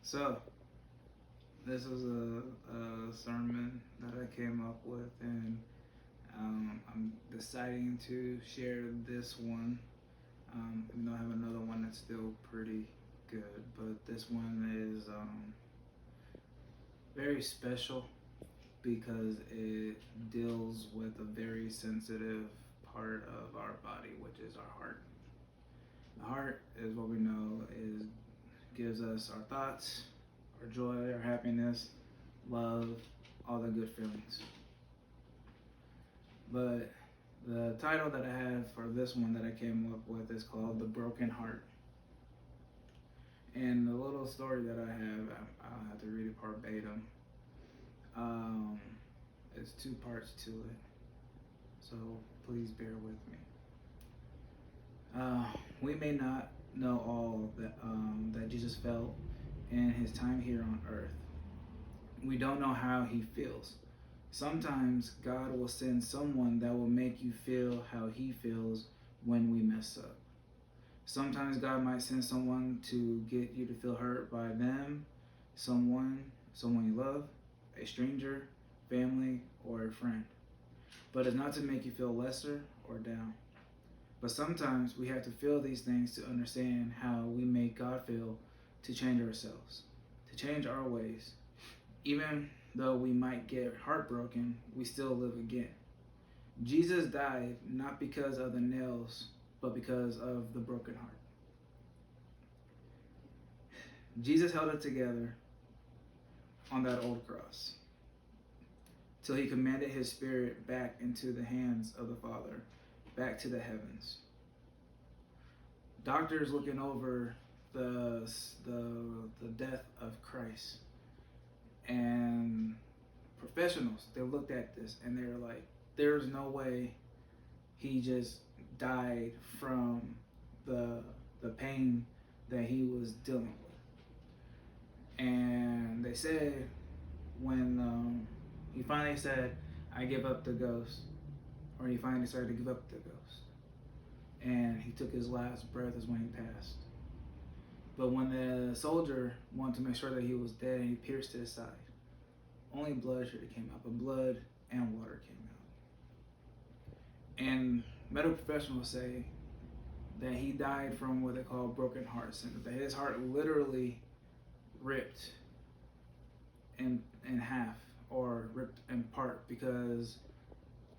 So, this was a sermon that I came up with, and I'm deciding to share this one. Even though I have another one that's still pretty good, but this one is very special because it deals with a very sensitive part of our body, which is our heart. The heart is what we know is gives us our thoughts, our joy, our happiness, love, all the good feelings. But the title that I have for this one that I came up with is called The Broken Heart. And the little story that I have, I'll have to read it verbatim. It's two parts to it, so please bear with me. We may not know all that Jesus felt in his time here on earth. We don't know how he feels. Sometimes God will send someone that will make you feel how he feels when we mess up. Sometimes God might send someone to get you to feel hurt by them, someone you love, a stranger, family, or a friend. But it's not to make you feel lesser or down. But sometimes we have to feel these things to understand how we make God feel, to change ourselves, to change our ways. Even though we might get heartbroken, we still live again. Jesus died not because of the nails, but because of the broken heart. Jesus held it together on that old cross till he commanded his spirit back into the hands of the Father, back to the heavens. Doctors looking over the death of Christ, and professionals, they looked at this and they're like, there's no way he just died from the pain that he was dealing with. And they said when he finally said, I give up the ghost, or he finally started to give up the ghost, and he took his last breath is when he passed. But when the soldier wanted to make sure that he was dead, and he pierced his side, only blood should have came out, but blood and water came out. And medical professionals say that he died from what they call broken heart syndrome, that his heart literally ripped in half or ripped in part, because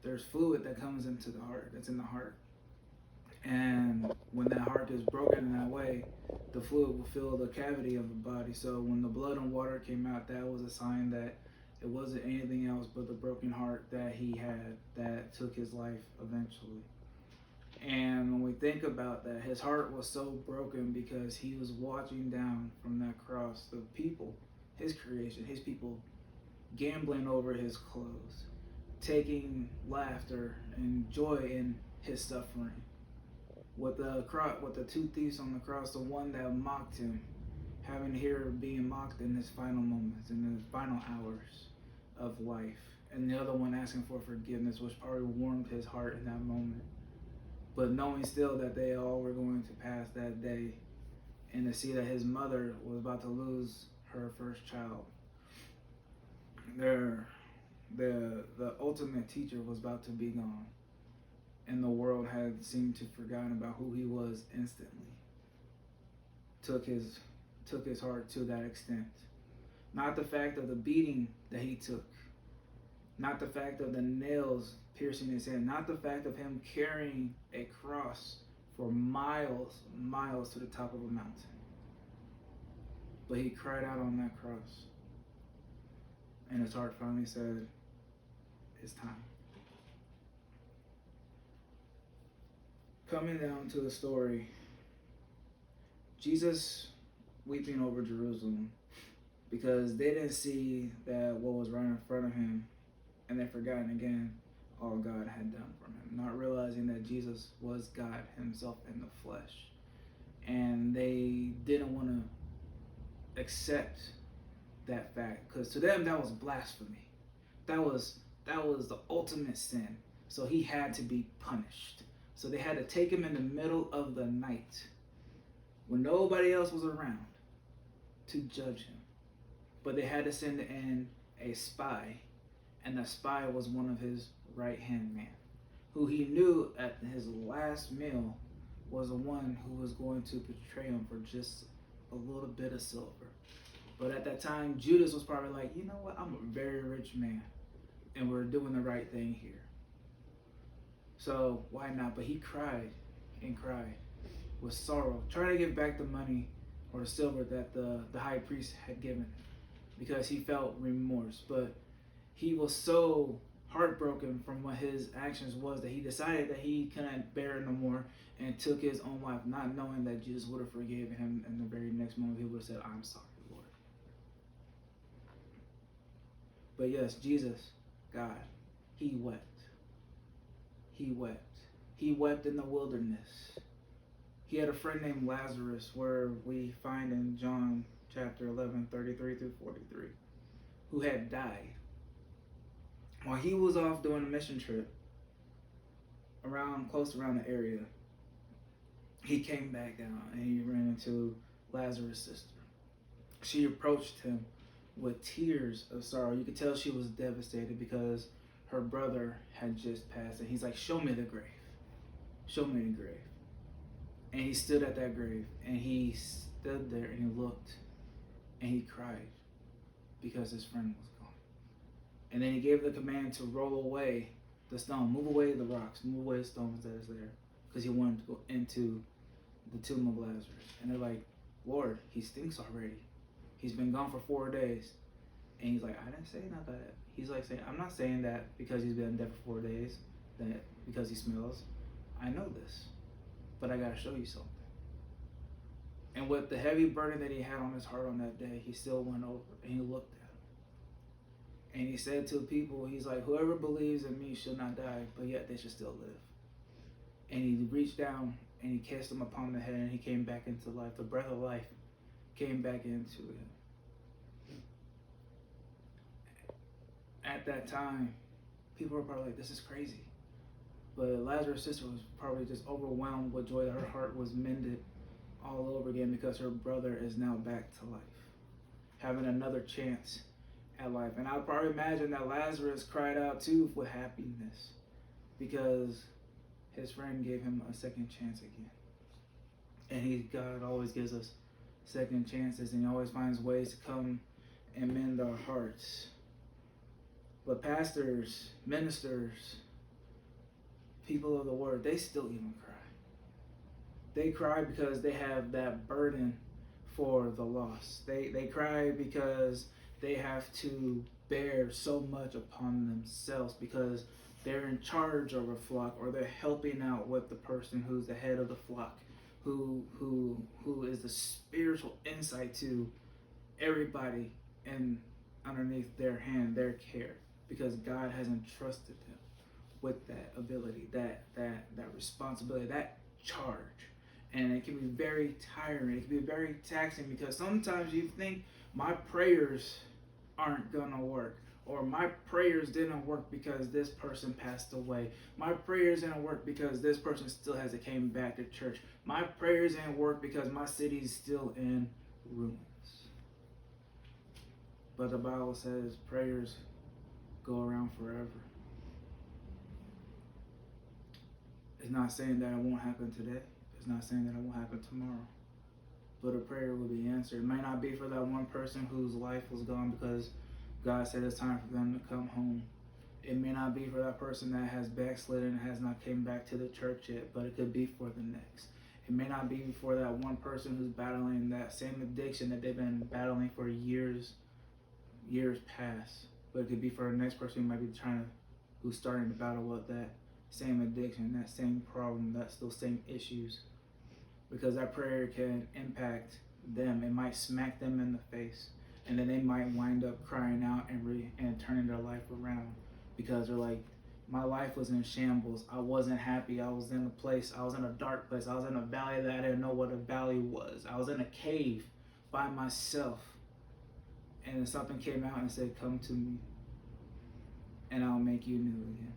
there's fluid that comes into the heart, that's in the heart. And when that heart is broken in that way, the fluid will fill the cavity of the body. So when the blood and water came out, that was a sign that it wasn't anything else but the broken heart that he had that took his life eventually. And when we think about that, his heart was so broken because he was watching down from that cross the people, his creation, his people, gambling over his clothes, taking laughter and joy in his suffering. With the two thieves on the cross, the one that mocked him, having to hear being mocked in his final moments, in his final hours of life, and the other one asking for forgiveness, which probably warmed his heart in that moment. But knowing still that they all were going to pass that day, and to see that his mother was about to lose her first child, the ultimate teacher was about to be gone, and the world had seemed to forgotten about who he was instantly. Took his heart to that extent. Not the fact of the beating that he took, not the fact of the nails piercing his hand, not the fact of him carrying a cross for miles to the top of a mountain. But he cried out on that cross, and his heart finally said, it's time. Coming down to the story, Jesus weeping over Jerusalem because they didn't see that what was right in front of him, and they forgotten again all God had done for him, not realizing that Jesus was God himself in the flesh. And they didn't want to accept that fact, because to them that was blasphemy. That was the ultimate sin. So he had to be punished. So they had to take him in the middle of the night when nobody else was around to judge him. But they had to send in a spy, and the spy was one of his right hand men, who he knew at his last meal was the one who was going to betray him for just a little bit of silver. But at that time, Judas was probably like, you know what, I'm a very rich man, and we're doing the right thing here. So why not? But he cried and cried with sorrow, trying to get back the money or the silver that the high priest had given him, because he felt remorse. But he was so heartbroken from what his actions was that he decided that he couldn't bear it no more and took his own life, not knowing that Jesus would have forgiven him. And the very next moment he would have said, I'm sorry, Lord. But yes, Jesus, God, he wept. He wept. He wept in the wilderness. He had a friend named Lazarus, where we find in John chapter 11, 33 through 43, who had died. While he was off doing a mission trip close around the area, he came back down and he ran into Lazarus' sister. She approached him with tears of sorrow. You could tell she was devastated because her brother had just passed, and he's like, show me the grave. Show me the grave. And he stood at that grave, and he stood there and he looked and he cried because his friend was gone. And then he gave the command to roll away the stone, move away the rocks, move away the stones that is there, because he wanted to go into the tomb of Lazarus. And they're like, Lord, he stinks already. He's been gone for 4 days. And he's like, I didn't say not that. He's like saying, I'm not saying that because he's been dead for 4 days, that because he smells. I know this, but I gotta show you something. And with the heavy burden that he had on his heart on that day, he still went over and he looked at him. And he said to the people, he's like, whoever believes in me shall not die, but yet they should still live. And he reached down and he kissed him upon the head, and he came back into life. The breath of life came back into him. At that time, people were probably like, this is crazy. But Lazarus' sister was probably just overwhelmed with joy that her heart was mended all over again, because her brother is now back to life, having another chance at life. And I would probably imagine that Lazarus cried out too with happiness, because his friend gave him a second chance again. And God always gives us second chances, and he always finds ways to come and mend our hearts. But pastors, ministers, people of the word, they still even cry. They cry because they have that burden for the lost. They cry because they have to bear so much upon themselves, because they're in charge of a flock, or they're helping out with the person who's the head of the flock, who is the spiritual insight to everybody and underneath their hand, their care, because God has entrusted them with that ability, that responsibility, that charge. And it can be very tiring. It can be very taxing, because sometimes you think, my prayers aren't gonna work, or my prayers didn't work because this person passed away. My prayers didn't work because this person still hasn't came back to church. My prayers didn't work because my city's still in ruins. But the Bible says prayers go around forever. It's not saying that it won't happen today. It's not saying that it won't happen tomorrow. But a prayer will be answered. It might not be for that one person whose life was gone because God said it's time for them to come home. It may not be for that person that has backslidden and has not came back to the church yet, but it could be for the next. It may not be for that one person who's battling that same addiction that they've been battling for years past, but it could be for the next person who might be who's starting to battle with that same addiction, that same problem, those same issues, because that prayer can impact them. It might smack them in the face, and then they might wind up crying out and turning their life around, because they're like, my life was in shambles. I wasn't happy. I was in a dark place. I was in a valley that I didn't know what a valley was. I was in a cave by myself. And then something came out and said, come to me, and I'll make you new again.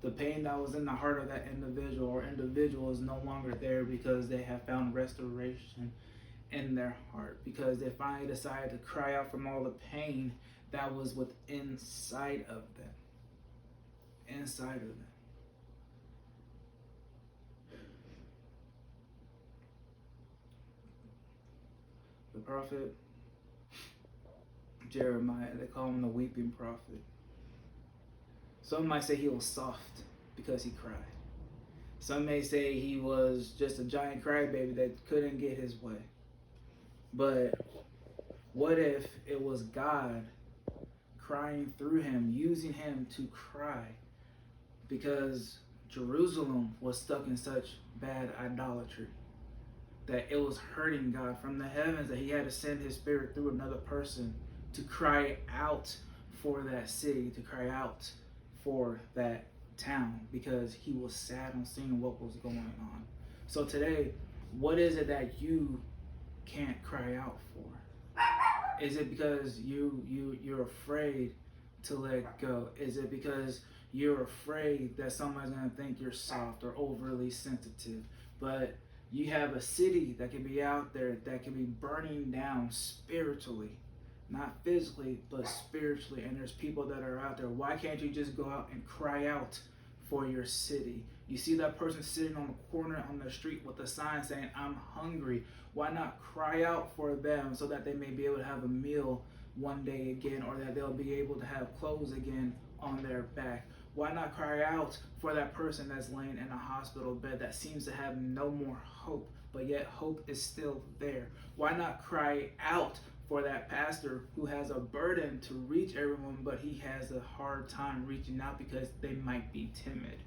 The pain that was in the heart of that individual or individual is no longer there, because they have found restoration in their heart, because they finally decided to cry out from all the pain that was within inside of them. Inside of them. The prophet Jeremiah, they call him the weeping prophet. Some might say he was soft because he cried. Some may say he was just a giant crybaby that couldn't get his way. But what if it was God crying through him, using him to cry, because Jerusalem was stuck in such bad idolatry that it was hurting God from the heavens, that he had to send his spirit through another person to cry out for that city, to cry out for that town, because he was sad on seeing what was going on. So today, what is it that you can't cry out for? Is it because you're afraid to let go? Is it because you're afraid that somebody's going to think you're soft or overly sensitive? But you have a city that can be out there that can be burning down spiritually, not physically, but spiritually. And there's people that are out there. Why can't you just go out and cry out for your city? You see that person sitting on the corner on the street with a sign saying, "I'm hungry." Why not cry out for them so that they may be able to have a meal one day again, or that they'll be able to have clothes again on their back? Why not cry out for that person that's laying in a hospital bed that seems to have no more hope, but yet hope is still there? Why not cry out for that pastor who has a burden to reach everyone, but he has a hard time reaching out because they might be timid?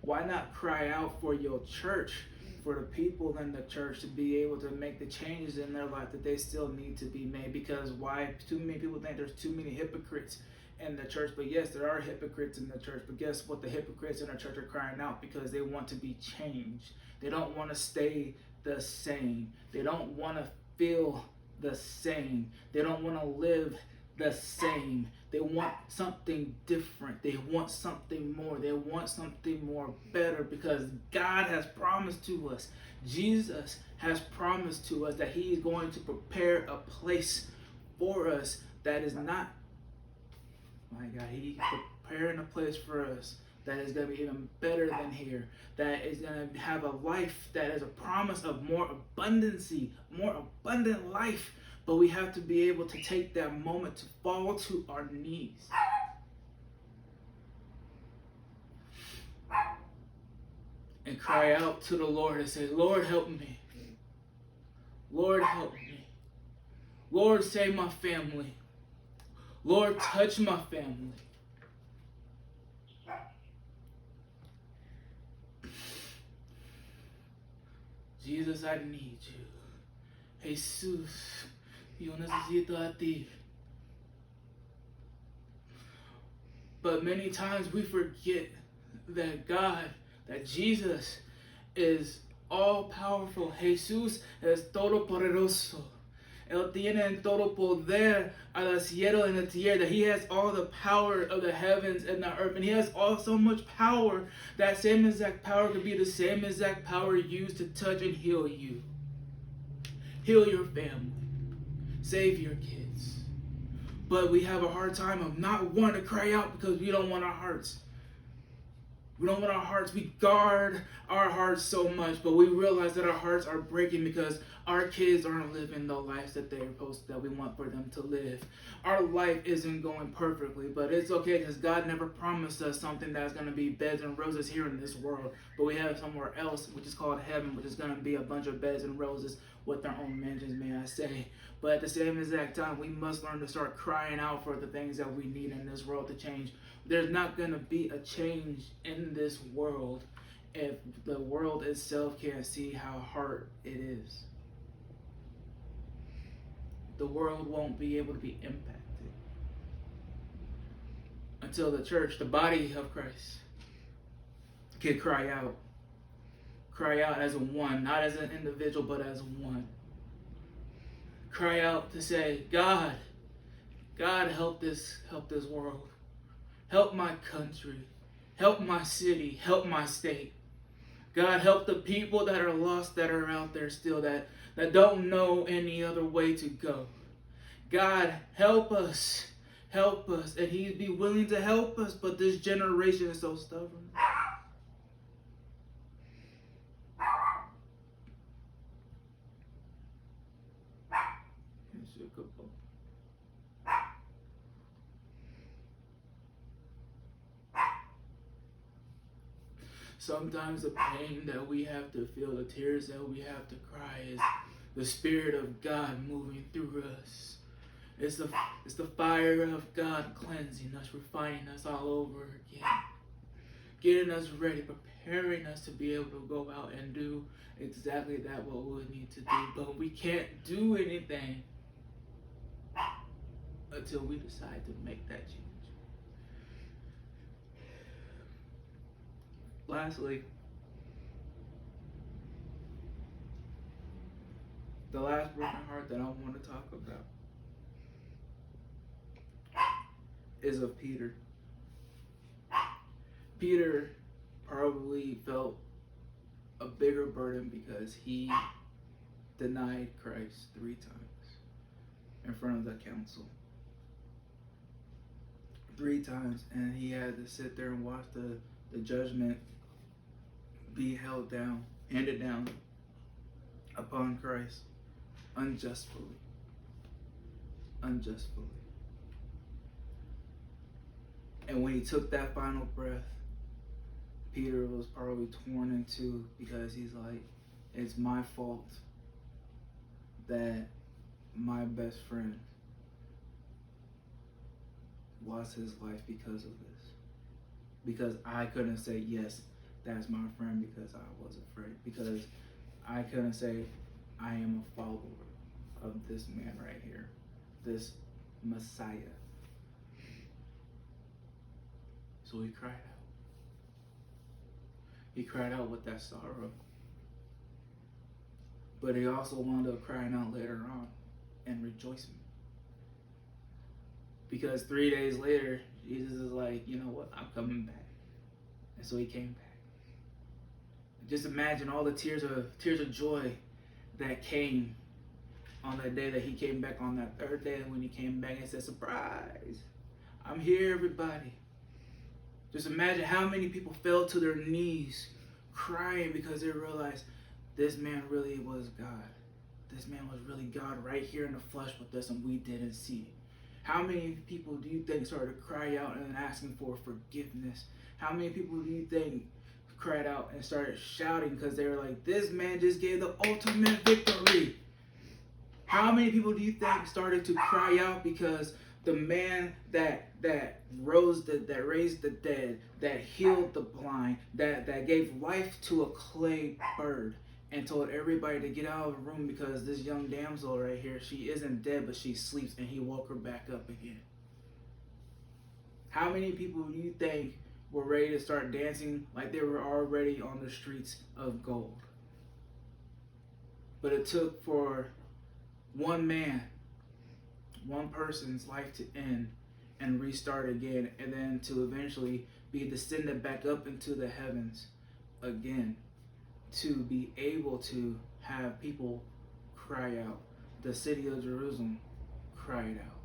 Why not cry out for your church, for the people in the church to be able to make the changes in their life that they still need to be made? Because why too many people think there's too many hypocrites in the church? But yes, there are hypocrites in the church, but guess what? The hypocrites in the church are crying out because they want to be changed. They don't want to stay the same. They don't want to feel the same. They don't want to live the same. They want something different. They want something more. They want something more better, because God has promised to us, Jesus has promised to us, that he is going to prepare a place for us that is not, my God, he's preparing a place for us that is going to be even better than here, that is going to have a life that is a promise of more abundancy, more abundant life. But we have to be able to take that moment to fall to our knees and cry out to the Lord and say, "Lord, help me. Lord, help me. Lord, save my family. Lord, touch my family." Jesus, I need you. Jesús, yo necesito a ti. But many times we forget that God, that Jesus is all powerful. Jesús es todopoderoso. Él tiene en todo poder al cielo and the tierra. He has all the power of the heavens and the earth. And he has all so much power. That same exact power could be the same exact power used to touch and heal you. Heal your family. Save your kids. But we have a hard time of not wanting to cry out because we don't want our hearts. We don't want our hearts. We guard our hearts so much, but we realize that our hearts are breaking because our kids aren't living the lives that that we want for them to live. Our life isn't going perfectly, but it's okay because God never promised us something that's going to be beds and roses here in this world. But we have somewhere else, which is called heaven, which is going to be a bunch of beds and roses with their own mansions, may I say. But at the same exact time, we must learn to start crying out for the things that we need in this world to change. There's not going to be a change in this world if the world itself can't see how hard it is. The world won't be able to be impacted until the church, the body of Christ, can cry out. Cry out as a one, not as an individual, but as one. Cry out to say, God, help this world. Help my country. Help my city. Help my state. God, help the people that are lost, that are out there still, that don't know any other way to go. God, help us. Help us. And He'd be willing to help us, but this generation is so stubborn. Sometimes the pain that we have to feel, the tears that we have to cry, is the Spirit of God moving through us. It's the fire of God cleansing us, refining us all over again, getting us ready, preparing us to be able to go out and do exactly that what we need to do. But we can't do anything until we decide to make that change. Lastly, the last broken heart that I want to talk about is of Peter. Peter probably felt a bigger burden because he denied Christ 3 times in front of the council. 3 times, and he had to sit there and watch the judgment be handed down upon Christ unjustly. And when he took that final breath, Peter was probably torn in two, because he's like, it's my fault that my best friend lost his life because of this. Because I couldn't say, yes, that's my friend, because I was afraid. Because I couldn't say, I am a follower of this man right here, this Messiah. So he cried out. He cried out with that sorrow. But he also wound up crying out later on and rejoicing. Because 3 days later, Jesus is like, you know what, I'm coming back. And so he came back. Just imagine all the tears of joy that came on that day that he came back, on that 3rd day, when he came back and said, surprise, I'm here, everybody. Just imagine how many people fell to their knees crying because they realized this man really was God. This man was really God right here in the flesh with us, and we didn't see it. How many people do you think started to cry out and asking for forgiveness? How many people do you think cried out and started shouting because they were like, this man just gave the ultimate victory? How many people do you think started to cry out because the man that raised the dead, that healed the blind, that gave life to a clay bird, and told everybody to get out of the room because this young damsel right here, she isn't dead, but she sleeps, and he woke her back up again? How many people do you think were ready to start dancing like they were already on the streets of gold? But it took for one man, one person's life to end and restart again, and then to eventually be descended back up into the heavens again, to be able to have people cry out. The city of Jerusalem cried out.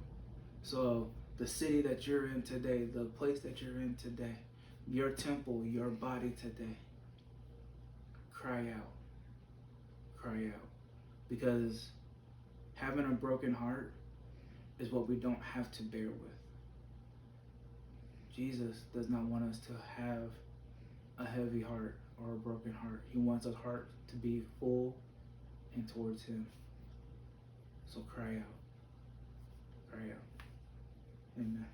So the city that you're in today, the place that you're in today, your temple, your body today, cry out. Cry out. Because having a broken heart is what we don't have to bear with. Jesus does not want us to have a heavy heart or a broken heart. He wants our heart to be full and towards Him. So cry out. Cry out. Amen.